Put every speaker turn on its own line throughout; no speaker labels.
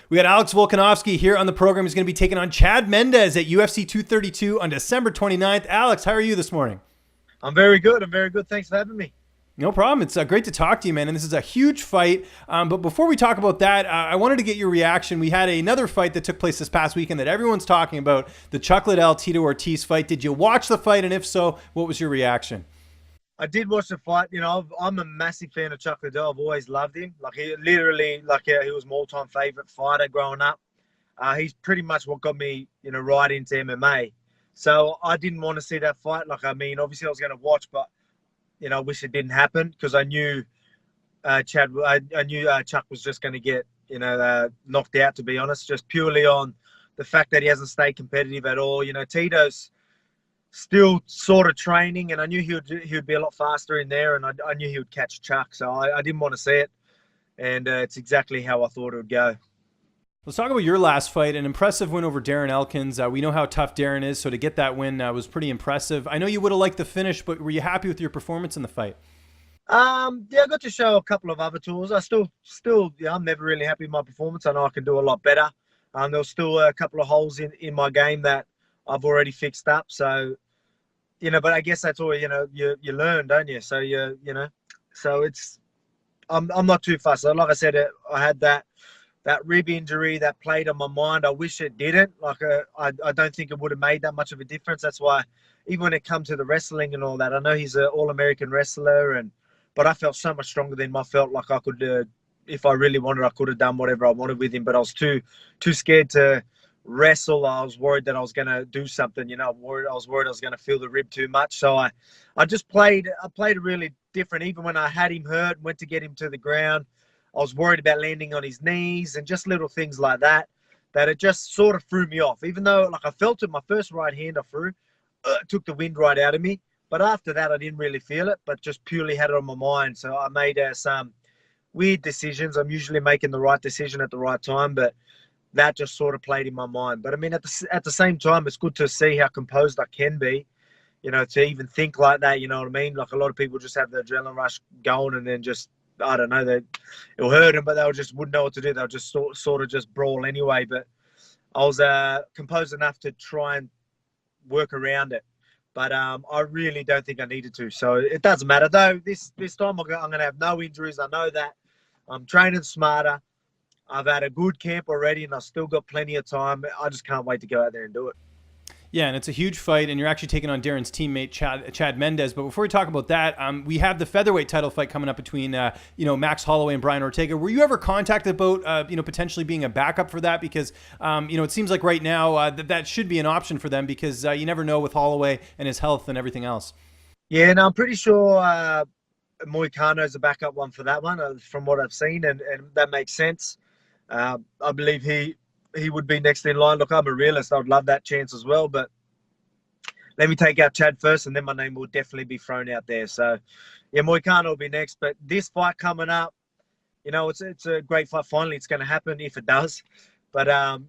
We got Alex Volkanovski here on the program. He's going to be taking on Chad Mendes at UFC 232 on December 29th. Alex, how are you this morning?
I'm very good. I'm very good. Thanks for having me.
No problem. It's great to talk to you, man. And this is a huge fight. But before we talk about that, I wanted to get your reaction. We had another fight that took place this past weekend that everyone's talking about, the Chuck Liddell-Tito Ortiz fight. Did you watch the fight? And if so, what was your reaction?
I did watch the fight. You know, I'm a massive fan of Chuck Liddell. I've always loved him. Like he literally, he was my all-time favorite fighter growing up. He's pretty much what got me, right into MMA. So I didn't want to see that fight. Obviously I was going to watch, but I wish it didn't happen because I knew Chuck was just going to get, knocked out, to be honest, just purely on the fact that he hasn't stayed competitive at all. Tito's still sort of training, and I knew he would be a lot faster in there, and I knew he would catch Chuck. So I didn't want to see it, and it's exactly how I thought it would go.
Let's talk about your last fight, an impressive win over Darren Elkins. We know how tough Darren is, so to get that win was pretty impressive. I know you would have liked the finish, but were you happy with your performance in the fight?
Yeah, I got to show a couple of other tools. I'm never really happy with my performance. I know I can do a lot better. There was still a couple of holes in my game that I've already fixed up. So, but I guess that's all, you learn, don't you? So, so I'm not too fussed. Like I said, I had that rib injury that played on my mind. I wish it didn't. I don't think it would have made that much of a difference. That's why even when it comes to the wrestling and all that, I know he's an all-American wrestler, but I felt so much stronger than him. I felt like I could, if I really wanted, I could have done whatever I wanted with him, but I was too scared to wrestle. I was worried that I was going to do something, I was worried I was going to feel the rib too much. So I played really different. Even when I had him hurt, went to get him to the ground, I was worried about landing on his knees and just little things like that it just sort of threw me off. Even though I felt it, my first right hand I threw, took the wind right out of me. But after that, I didn't really feel it, but just purely had it on my mind. So I made some weird decisions. I'm usually making the right decision at the right time, but that just sort of played in my mind. But I mean, at the same time, it's good to see how composed I can be, to even think like that, you know what I mean? Like a lot of people just have the adrenaline rush going and then just, I don't know, it'll hurt them, but wouldn't know what to do. They'll just sort of just brawl anyway. But I was composed enough to try and work around it. But I really don't think I needed to. So it doesn't matter. Though this time I'm going to have no injuries. I know that. I'm training smarter. I've had a good camp already, and I've still got plenty of time. I just can't wait to go out there and do it.
Yeah, and it's a huge fight, and you're actually taking on Darren's teammate, Chad Mendes. But before we talk about that, we have the featherweight title fight coming up between, Max Holloway and Brian Ortega. Were you ever contacted about, potentially being a backup for that? Because, it seems like right now that should be an option for them because you never know with Holloway and his health and everything else.
Yeah, no, I'm pretty sure Moicano's a backup one for that one, from what I've seen, and that makes sense. I believe he would be next in line. Look, I'm a realist. I'd love that chance as well, but let me take out Chad first, and then my name will definitely be thrown out there. So, yeah, Moicano will be next. But this fight coming up, it's a great fight. Finally, it's going to happen if it does. But, are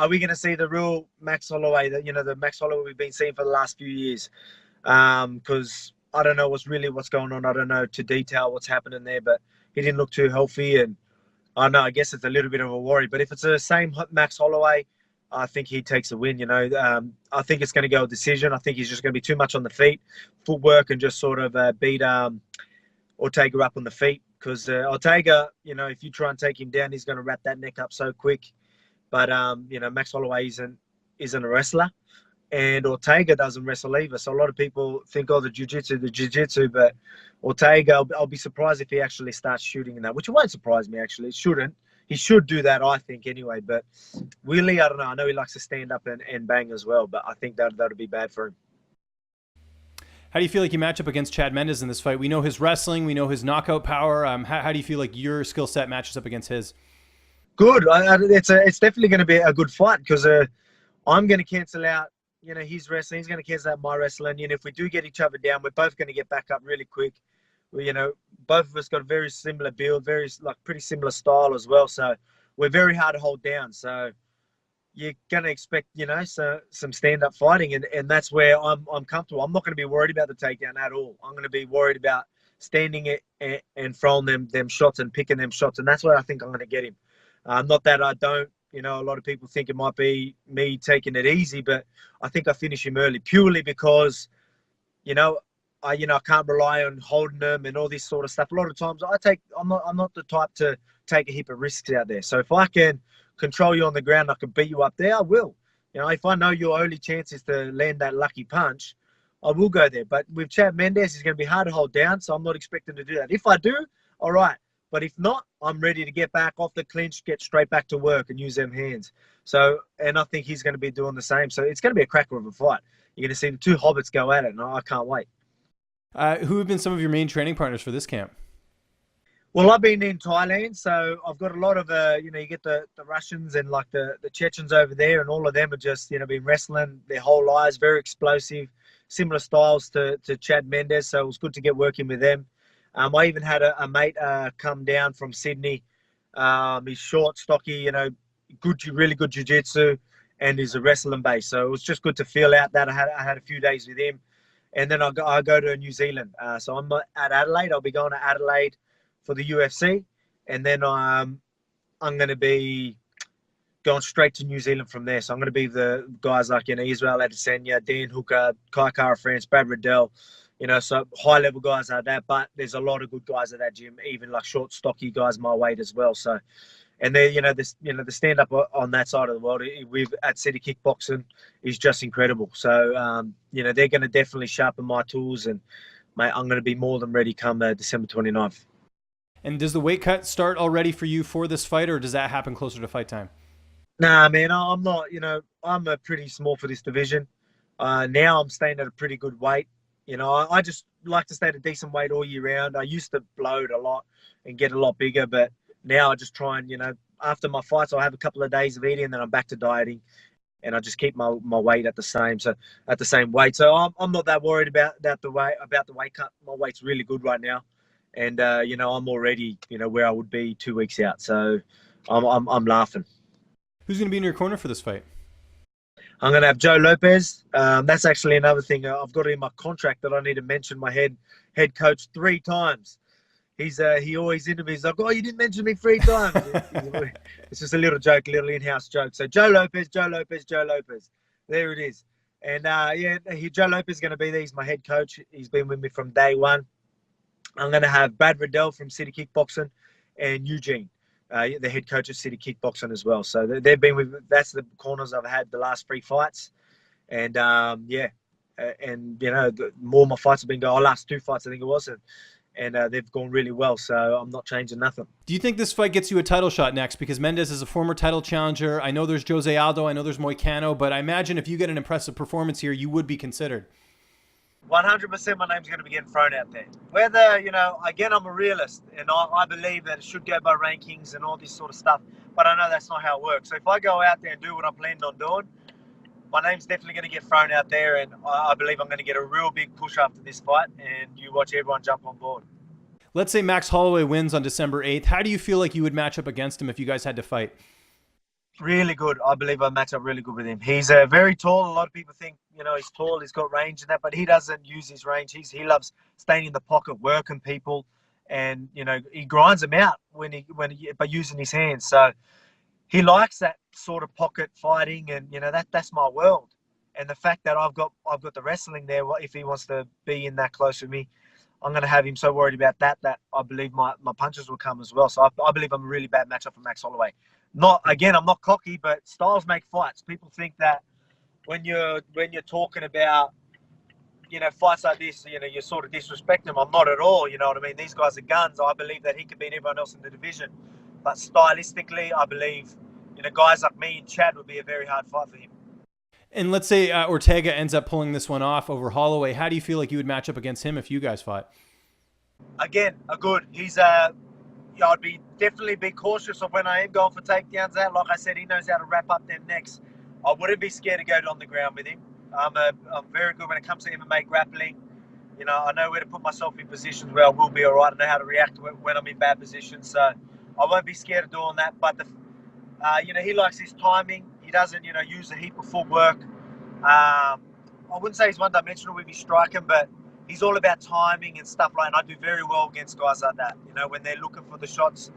we going to see the real Max Holloway, the Max Holloway we've been seeing for the last few years? Because I don't know what's going on. I don't know to detail what's happening there, but he didn't look too healthy, and I guess it's a little bit of a worry. But if it's the same Max Holloway, I think he takes a win. I think it's going to go a decision. I think he's just going to be too much on the feet, footwork, and just sort of beat Ortega up on the feet. Because Ortega, if you try and take him down, he's going to wrap that neck up so quick. But Max Holloway isn't a wrestler, and Ortega doesn't wrestle either. So a lot of people think, the jiu-jitsu, but Ortega, I'll be surprised if he actually starts shooting in that, which won't surprise me, actually. It shouldn't. He should do that, I think, anyway. But Willie, I don't know. I know he likes to stand up and bang as well, but I think that'll be bad for him.
How do you feel like you match up against Chad Mendes in this fight? We know his wrestling. We know his knockout power. How do you feel like your skill set matches up against his?
Good. It's definitely going to be a good fight because I'm going to cancel out his wrestling. He's going to cancel out my wrestling. If we do get each other down, we're both going to get back up really quick. Both of us got a very similar build, pretty similar style as well. So we're very hard to hold down. So you're going to expect, some stand-up fighting, and that's where I'm comfortable. I'm not going to be worried about the takedown at all. I'm going to be worried about standing it and throwing them shots and picking them shots, and that's where I think I'm going to get him. Not that I don't, a lot of people think it might be me taking it easy, but I think I finish him early purely because, I can't rely on holding them and all this sort of stuff. A lot of times I'm not the type to take a heap of risks out there. So if I can control you on the ground, I can beat you up there, I will. If I know your only chance is to land that lucky punch, I will go there. But with Chad Mendes, it's going to be hard to hold down, so I'm not expecting to do that. If I do, all right. But if not, I'm ready to get back off the clinch, get straight back to work and use them hands. So, and I think he's going to be doing the same. So it's going to be a cracker of a fight. You're going to see the two hobbits go at it, and I can't wait.
Who have been some of your main training partners for this camp?
Well, I've been in Thailand, so I've got a lot of, you get the Russians and like the Chechens over there, and all of them are just, been wrestling their whole lives, very explosive, similar styles to Chad Mendes. So it was good to get working with them. I even had a mate come down from Sydney. He's short, stocky, really good jiu-jitsu, and is a wrestling base. So it was just good to feel out that. I had a few days with him. And then I go to New Zealand. So I'm at Adelaide. I'll be going to Adelaide for the UFC. And then I'm going to be going straight to New Zealand from there. So I'm going to be the guys like, Israel Adesanya, Dan Hooker, Kai Kara France, Brad Riddell, so high-level guys like that. But there's a lot of good guys at that gym, even like short, stocky guys my weight as well. So, and they, the stand-up on that side of the world at City Kickboxing is just incredible. So, they're going to definitely sharpen my tools, and mate, I'm going to be more than ready come December 29th.
And does the weight cut start already for you for this fight, or does that happen closer to fight time?
Nah, man, I'm not. I'm pretty small for this division. Now I'm staying at a pretty good weight. I just like to stay at a decent weight all year round. I used to bloat a lot and get a lot bigger, but now I just try and, after my fights, I'll have a couple of days of eating, and then I'm back to dieting, and I just keep my weight at the same weight. So I'm not that worried about the weight cut. My weight's really good right now, and I'm already where I would be 2 weeks out. So I'm laughing.
Who's going to be in your corner for this fight?
I'm going to have Joe Lopez. That's actually another thing. I've got it in my contract that I need to mention my head coach 3 times. He always interviews like, oh, you didn't mention me 3 times. It's just a little joke, a little in-house joke. So Joe Lopez. There it is. And Joe Lopez is going to be there. He's my head coach. He's been with me from day one. I'm going to have Brad Riddell from City Kickboxing and Eugene, the head coach of City Kickboxing as well. So they've been that's the corners I've had the last 3 fights. And more of my fights have been going, last 2 fights I think it was, and they've gone really well, so I'm not changing nothing.
Do you think this fight gets you a title shot next? Because Mendes is a former title challenger. I know there's Jose Aldo, I know there's Moicano, but I imagine if you get an impressive performance here, you would be considered.
100% my name's going to be getting thrown out there. Whether, again, I'm a realist, and I believe that it should go by rankings and all this sort of stuff, but I know that's not how it works. So if I go out there and do what I'm planning on doing, my name's definitely going to get thrown out there, and I believe I'm going to get a real big push after this fight, and you watch everyone jump on board.
Let's say Max Holloway wins on December 8th. How do you feel like you would match up against him if you guys had to fight?
Really good. I believe I match up really good with him. He's very tall. A lot of people think, he's tall, he's got range and that, but he doesn't use his range. He loves staying in the pocket, working people, and, he grinds them out by using his hands. So he likes that sort of pocket fighting, and that's my world. And the fact that I've got the wrestling there, if he wants to be in that close with me, I'm going to have him so worried about that I believe my punches will come as well. So I believe I'm a really bad matchup for Max Holloway. I'm not cocky, but styles make fights. People think that when you're talking about fights like this, you're sort of disrespecting them. I'm not at all. You know what I mean? These guys are guns. I believe that he could beat everyone else in the division, but stylistically, I believe guys like me and Chad would be a very hard fight for him.
And let's say Ortega ends up pulling this one off over Holloway. How do you feel like you would match up against him if you guys fought?
Again, good. He's I'd definitely be cautious of when I am going for takedowns. Like I said, he knows how to wrap up them necks. I wouldn't be scared to go on the ground with him. I'm very good when it comes to MMA grappling. I know where to put myself in positions where I will be all right. I know how to react when I'm in bad positions. So I won't be scared of doing that. But he likes his timing. He doesn't, use a heap of footwork. I wouldn't say he's one-dimensional with his striking, but he's all about timing and stuff like that. And I do very well against guys like that. When they're looking for the shots,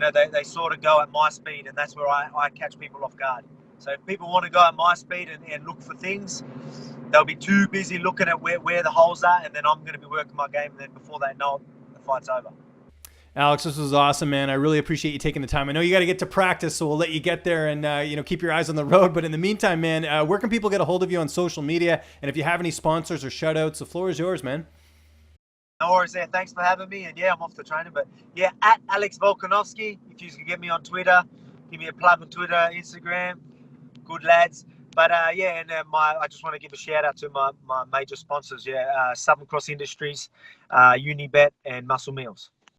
they sort of go at my speed, and that's where I catch people off guard. So if people want to go at my speed and look for things, they'll be too busy looking at where the holes are, and then I'm going to be working my game, and then before they know it, the fight's over.
Alex, this was awesome, man. I really appreciate you taking the time. I know you got to get to practice, so we'll let you get there and keep your eyes on the road. But in the meantime, man, where can people get a hold of you on social media? And if you have any sponsors or shout-outs, the floor is yours, man.
No worries there. Thanks for having me. And I'm off to training. But at Alex Volkanovski, if you can get me on Twitter, give me a plug on Twitter, Instagram. Good lads. But I just want to give a shout out to my major sponsors. Southern Cross Industries, Unibet, and Muscle Meals.